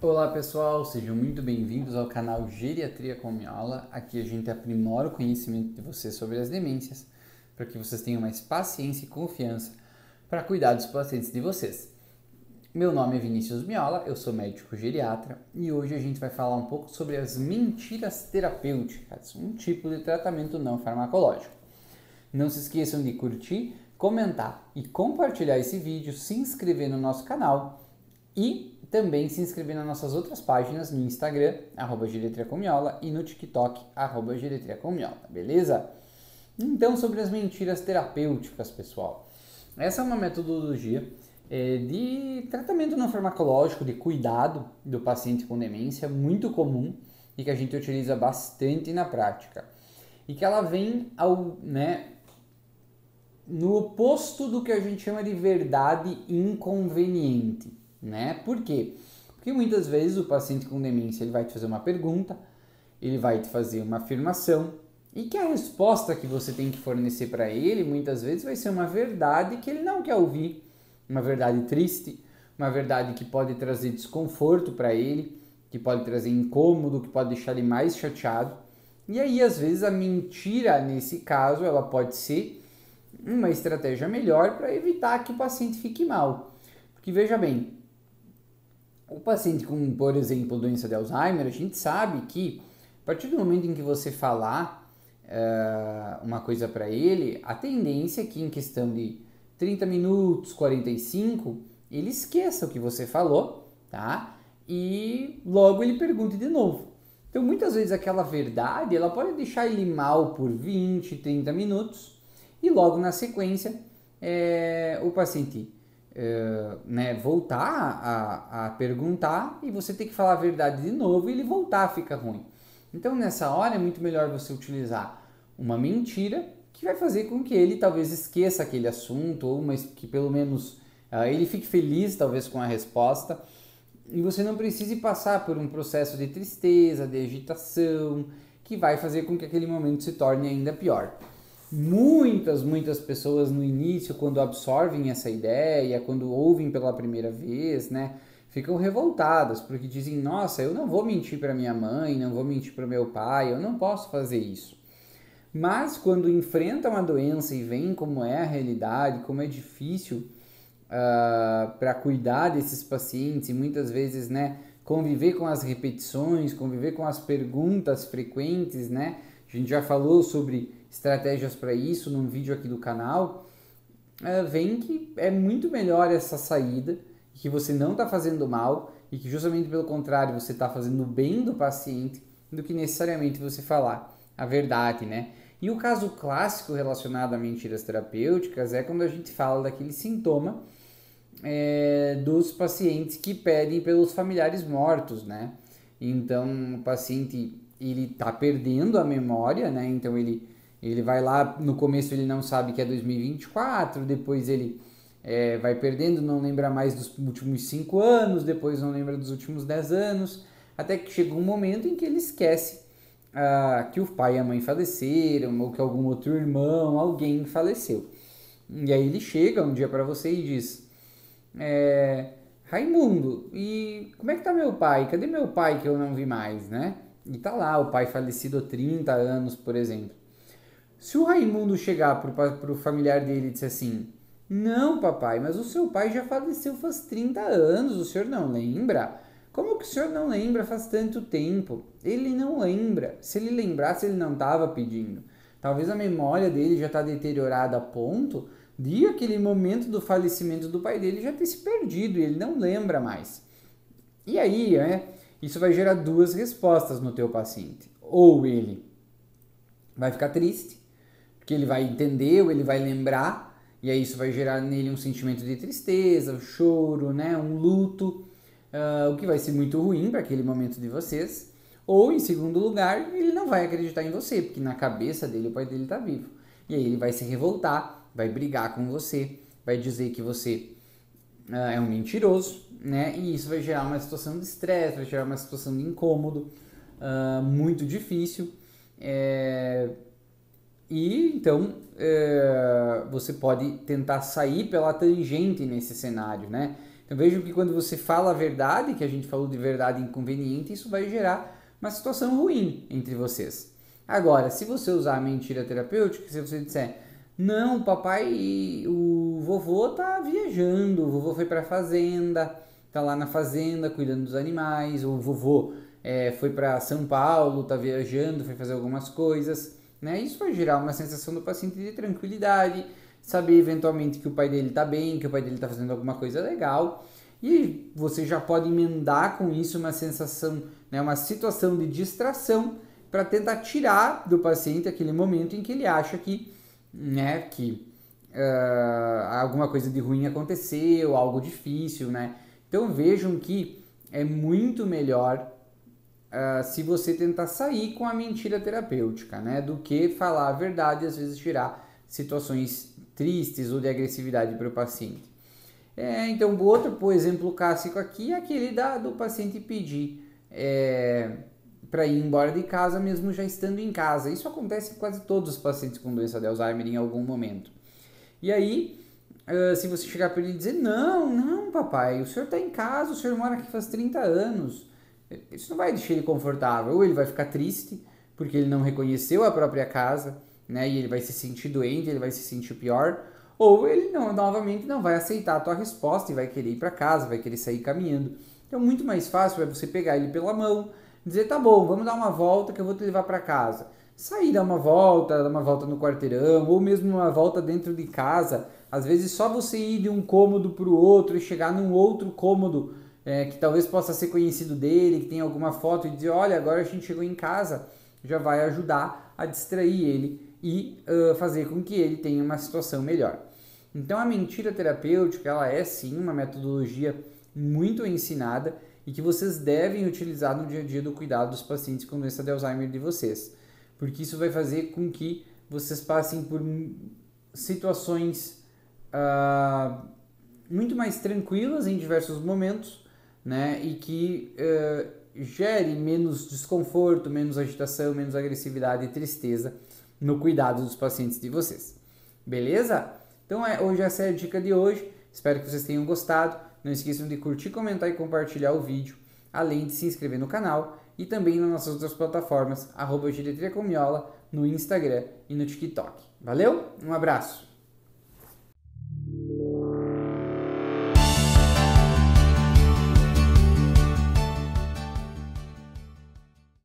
Olá pessoal, sejam muito bem-vindos ao canal Geriatria com Miola. Aqui a gente aprimora o conhecimento de vocês sobre as demências, para que vocês tenham mais paciência e confiança para cuidar dos pacientes de vocês. Meu nome é Vinícius Miola, eu sou médico geriatra e hoje a gente vai falar um pouco sobre as mentiras terapêuticas, um tipo de tratamento não farmacológico. Não se esqueçam de curtir, comentar e compartilhar esse vídeo, se inscrever no nosso canal e também se inscrever nas nossas outras páginas no Instagram, @geriatriacomiola, e no TikTok, @geriatriacomiola, beleza? Então, sobre as mentiras terapêuticas, pessoal. Essa é uma metodologia de tratamento não farmacológico, de cuidado do paciente com demência, muito comum e que a gente utiliza bastante na prática. E que ela vem no oposto do que a gente chama de verdade inconveniente. Por quê? Porque muitas vezes o paciente com demência ele vai te fazer uma pergunta, ele vai te fazer uma afirmação e que a resposta que você tem que fornecer para ele muitas vezes vai ser uma verdade que ele não quer ouvir, uma verdade triste, uma verdade que pode trazer desconforto para ele, que pode trazer incômodo, que pode deixar ele mais chateado. E aí às vezes a mentira nesse caso ela pode ser uma estratégia melhor para evitar que o paciente fique mal. Porque veja bem, o paciente com, por exemplo, doença de Alzheimer, a gente sabe que a partir do momento em que você falar uma coisa para ele, a tendência é que em questão de 30 minutos, 45, ele esqueça o que você falou, tá? E logo ele pergunte de novo. Então, muitas vezes aquela verdade, ela pode deixar ele mal por 20, 30 minutos e logo na sequência o paciente voltar a perguntar e você ter que falar a verdade de novo e ele voltar a ficar ruim. Então nessa hora é muito melhor você utilizar uma mentira que vai fazer com que ele talvez esqueça aquele assunto ou mas que pelo menos ele fique feliz talvez com a resposta e você não precise passar por um processo de tristeza, de agitação que vai fazer com que aquele momento se torne ainda pior. Muitas pessoas no início, quando absorvem essa ideia, quando ouvem pela primeira vez, ficam revoltadas, porque dizem, nossa, eu não vou mentir para minha mãe, não vou mentir para o meu pai, eu não posso fazer isso. Mas quando enfrentam a doença e veem como é a realidade, como é difícil para cuidar desses pacientes e muitas vezes, conviver com as repetições, conviver com as perguntas frequentes, A gente já falou sobre estratégias para isso num vídeo aqui do canal. Vem que é muito melhor essa saída, que você não está fazendo mal e que justamente pelo contrário você está fazendo bem do paciente do que necessariamente você falar a verdade, E o caso clássico relacionado a mentiras terapêuticas é quando a gente fala daquele sintoma dos pacientes que pedem pelos familiares mortos, Então o paciente ele está perdendo a memória, Então ele vai lá, no começo ele não sabe que é 2024, depois ele vai perdendo, não lembra mais dos últimos 5 anos, depois não lembra dos últimos 10 anos, até que chega um momento em que ele esquece que o pai e a mãe faleceram, ou que algum outro irmão, alguém faleceu. E aí ele chega um dia para você e diz, Raimundo, e como é que tá meu pai? Cadê meu pai que eu não vi mais, E tá lá, o pai falecido há 30 anos, por exemplo. Se o Raimundo chegar pro familiar dele e disser assim, não papai, mas o seu pai já faleceu faz 30 anos, o senhor não lembra? Como que o senhor não lembra faz tanto tempo? Ele não lembra. Se ele lembrasse, ele não estava pedindo. Talvez a memória dele já está deteriorada a ponto de aquele momento do falecimento do pai dele já ter se perdido e ele não lembra mais. E aí, isso vai gerar duas respostas no teu paciente. Ou ele vai ficar triste, porque ele vai entender ou ele vai lembrar, e aí isso vai gerar nele um sentimento de tristeza, um choro, um luto, o que vai ser muito ruim para aquele momento de vocês. Ou, em segundo lugar, ele não vai acreditar em você, porque na cabeça dele o pai dele está vivo. E aí ele vai se revoltar, vai brigar com você, vai dizer que você é um mentiroso, E isso vai gerar uma situação de estresse, vai gerar uma situação de incômodo, muito difícil. E então você pode tentar sair pela tangente nesse cenário, Então Eu vejo que quando você fala a verdade, que a gente falou de verdade inconveniente, isso vai gerar uma situação ruim entre vocês. Agora, se você usar a mentira terapêutica, se você disser, não, papai, o vovô tá viajando, o vovô foi para a fazenda, tá lá na fazenda cuidando dos animais, o vovô foi para São Paulo, tá viajando, foi fazer algumas coisas, né? Isso vai gerar uma sensação do paciente de tranquilidade, saber eventualmente que o pai dele tá bem, que o pai dele tá fazendo alguma coisa legal, e você já pode emendar com isso uma sensação, né, uma situação de distração para tentar tirar do paciente aquele momento em que ele acha que, né, que alguma coisa de ruim aconteceu, algo difícil, né? Então vejam que é muito melhor se você tentar sair com a mentira terapêutica, né, do que falar a verdade e às vezes gerar situações tristes ou de agressividade para o paciente. Então, o outro exemplo clássico aqui é aquele do paciente pedir para ir embora de casa mesmo já estando em casa. Isso acontece com quase todos os pacientes com doença de Alzheimer em algum momento. E aí, se você chegar para ele e dizer, não, papai, o senhor está em casa, o senhor mora aqui faz 30 anos, isso não vai deixar ele confortável. Ou ele vai ficar triste, porque ele não reconheceu a própria casa, né, e ele vai se sentir doente, ele vai se sentir pior, ou ele novamente não vai aceitar a tua resposta e vai querer ir para casa, vai querer sair caminhando. Então, muito mais fácil é você pegar ele pela mão, dizer, tá bom, vamos dar uma volta que eu vou te levar para casa. Sair, dar uma volta no quarteirão, ou mesmo uma volta dentro de casa. Às vezes só você ir de um cômodo para o outro e chegar num outro cômodo que talvez possa ser conhecido dele, que tem alguma foto e dizer, olha, agora a gente chegou em casa, já vai ajudar a distrair ele e fazer com que ele tenha uma situação melhor. Então a mentira terapêutica, ela é sim uma metodologia muito ensinada e que vocês devem utilizar no dia a dia do cuidado dos pacientes com doença de Alzheimer de vocês, porque isso vai fazer com que vocês passem por situações muito mais tranquilas em diversos momentos, né, e que gere menos desconforto, menos agitação, menos agressividade e tristeza no cuidado dos pacientes de vocês. Beleza? Então hoje essa é a dica de hoje. Espero que vocês tenham gostado. Não esqueçam de curtir, comentar e compartilhar o vídeo, além de se inscrever no canal e também nas nossas outras plataformas, @geriatriacomiola, no Instagram e no TikTok. Valeu? Um abraço!